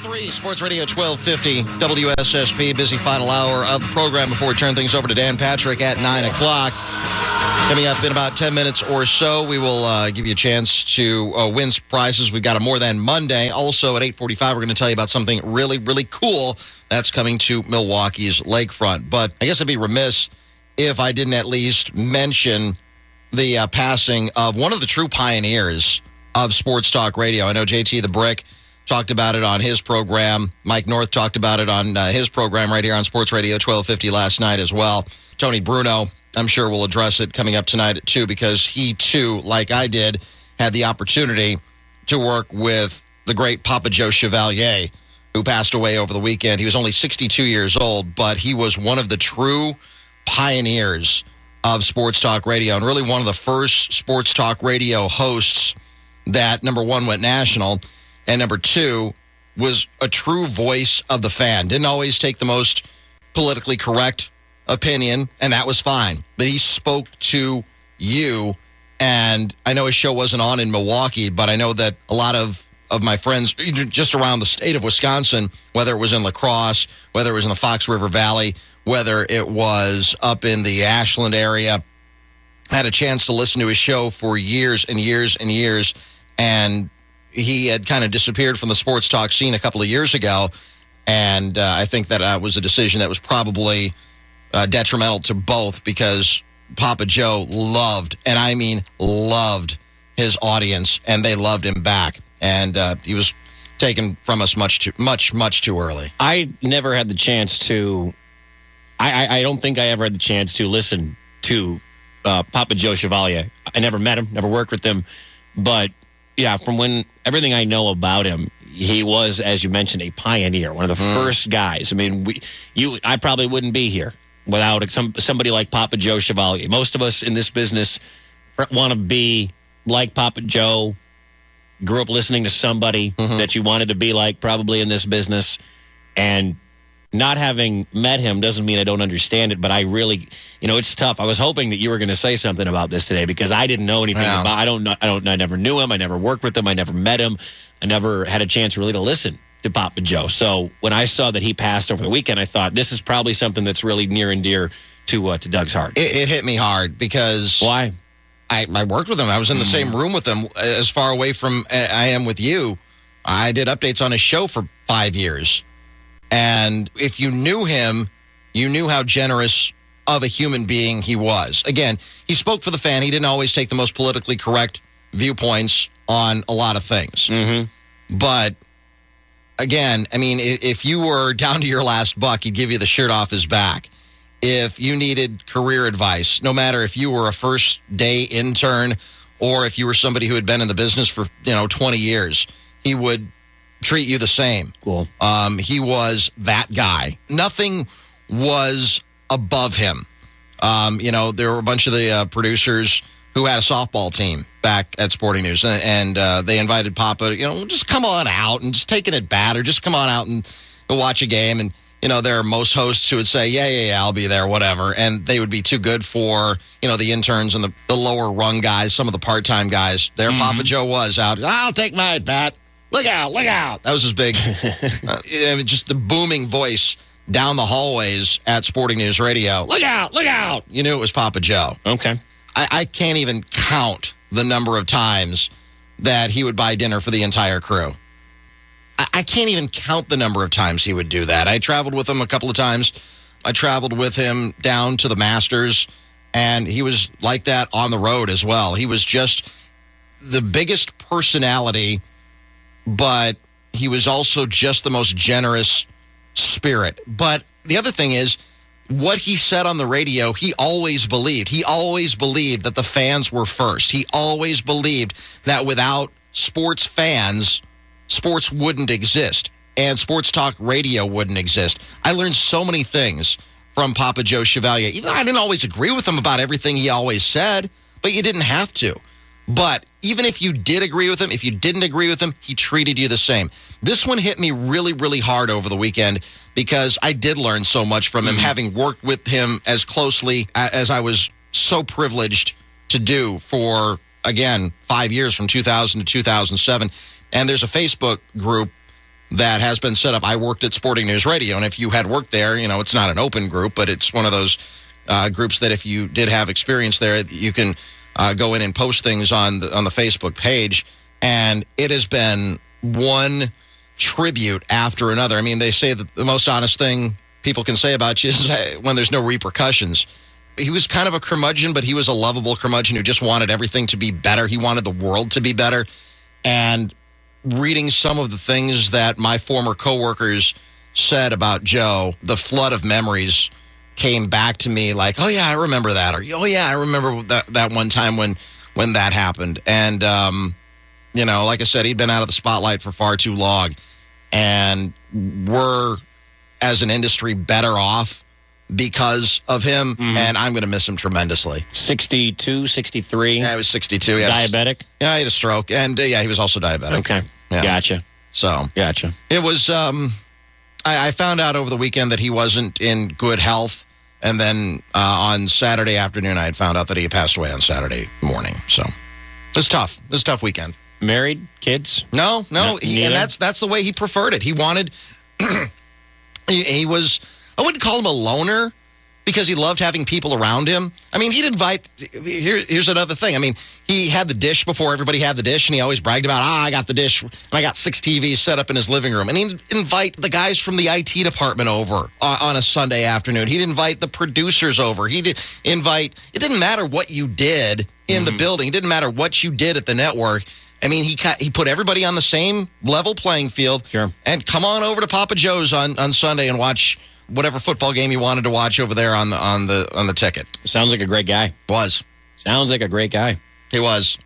9:03, Sports Radio 1250, WSSP, busy final hour of the program before we turn things over to Dan Patrick at 9 o'clock. Coming up in about 10 minutes or so, we will give you a chance to win prizes. We've got a More Than Monday. Also at 8:45, we're going to tell you about something really, really cool that's coming to Milwaukee's lakefront. But I guess I'd be remiss if I didn't at least mention the passing of one of the true pioneers of sports talk radio. I know JT the Brick talked about it on his program. Mike North talked about it on his program right here on Sports Radio 1250 last night as well. Tony Bruno, I'm sure, will address it coming up tonight at 2 because he, too, like I did, had the opportunity to work with the great Papa Joe Chevalier, who passed away over the weekend. He was only 62 years old, but he was one of the true pioneers of sports talk radio and really one of the first sports talk radio hosts that, number one, went national, and number two, was a true voice of the fan. Didn't always take the most politically correct opinion, and that was fine. But he spoke to you, and I know his show wasn't on in Milwaukee, but I know that a lot of my friends just around the state of Wisconsin, whether it was in La Crosse, whether it was in the Fox River Valley, whether it was up in the Ashland area, had a chance to listen to his show for years and years and years, and he had kind of disappeared from the sports talk scene a couple of years ago, and I think that was a decision that was probably detrimental to both because Papa Joe loved, and I mean loved, his audience, and they loved him back, and he was taken from us much too early. I never had the chance to, I don't think I ever had the chance to listen to Papa Joe Chevalier. I never met him, never worked with him, but yeah, from when everything I know about him, he was, as you mentioned, a pioneer, one of the first guys. I mean, I probably wouldn't be here without somebody like Papa Joe Chevalier. Most of us in this business want to be like Papa Joe, grew up listening to somebody that you wanted to be like probably in this business, and not having met him doesn't mean I don't understand it, but I really, it's tough. I was hoping that you were going to say something about this today because I didn't know anything about. I never knew him. I never worked with him. I never met him. I never had a chance really to listen to Papa Joe. So when I saw that he passed over the weekend, I thought this is probably something that's really near and dear to Doug's heart. It hit me hard because why? I worked with him. I was in the same room with him, as far away from I am with you. I did updates on his show for 5 years. And if you knew him, you knew how generous of a human being he was. Again, he spoke for the fan. He didn't always take the most politically correct viewpoints on a lot of things. But, again, I mean, if you were down to your last buck, he'd give you the shirt off his back. If you needed career advice, no matter if you were a first-day intern or if you were somebody who had been in the business for, 20 years, he would treat you the same. Cool. He was that guy. Nothing was above him. There were a bunch of the producers who had a softball team back at Sporting News, and they invited Papa, just come on out and just take it at bat, or just come on out and watch a game. And, there are most hosts who would say, yeah, I'll be there, whatever. And they would be too good for, the interns and the lower rung guys, some of the part-time guys. There Papa Joe was out. I'll take my at bat. Look out, look out. That was his big, just the booming voice down the hallways at Sporting News Radio. Look out, look out. You knew it was Papa Joe. Okay. I can't even count the number of times that he would buy dinner for the entire crew. I can't even count the number of times he would do that. I traveled with him a couple of times. I traveled with him down to the Masters, and he was like that on the road as well. He was just the biggest personality, but he was also just the most generous spirit. But the other thing is, what he said on the radio, he always believed. He always believed that the fans were first. He always believed that without sports fans, sports wouldn't exist, and sports talk radio wouldn't exist. I learned so many things from Papa Joe Chevalier. Even though I didn't always agree with him about everything he always said, but you didn't have to. But even if you did agree with him, if you didn't agree with him, he treated you the same. This one hit me really, really hard over the weekend because I did learn so much from him, having worked with him as closely as I was so privileged to do for, again, 5 years from 2000 to 2007. And there's a Facebook group that has been set up. I worked at Sporting News Radio, and if you had worked there, it's not an open group, but it's one of those groups that if you did have experience there, you can go in and post things on the Facebook page. And it has been one tribute after another. I mean, they say that the most honest thing people can say about you is when there's no repercussions. He was kind of a curmudgeon, but he was a lovable curmudgeon who just wanted everything to be better. He wanted the world to be better. And reading some of the things that my former coworkers said about Joe, the flood of memories came back to me like, oh, yeah, I remember that. Or, oh, yeah, I remember that one time when that happened. And, like I said, he'd been out of the spotlight for far too long. And we're, as an industry, better off because of him, and I'm going to miss him tremendously. 62, 63? Yeah, he was 62. Yes. Diabetic? Yeah, he had a stroke, and he was also diabetic. Okay, yeah. Gotcha. So, gotcha. It was, I found out over the weekend that he wasn't in good health, and then on Saturday afternoon, I had found out that he had passed away on Saturday morning. So, it was tough. It was a tough weekend. Married? Kids? No, and that's the way he preferred it. He wanted, he was... I wouldn't call him a loner because he loved having people around him. I mean, he'd invite... Here's another thing. I mean, he had the dish before everybody had the dish, and he always bragged about, I got the dish, and I got 6 TVs set up in his living room. And he'd invite the guys from the IT department over on a Sunday afternoon. He'd invite the producers over. He'd invite... It didn't matter what you did in the building. It didn't matter what you did at the network. I mean, he put everybody on the same level playing field. Sure. And come on over to Papa Joe's on Sunday and watch whatever football game you wanted to watch over there on the ticket. Sounds like a great guy. Was. Sounds like a great guy. He was.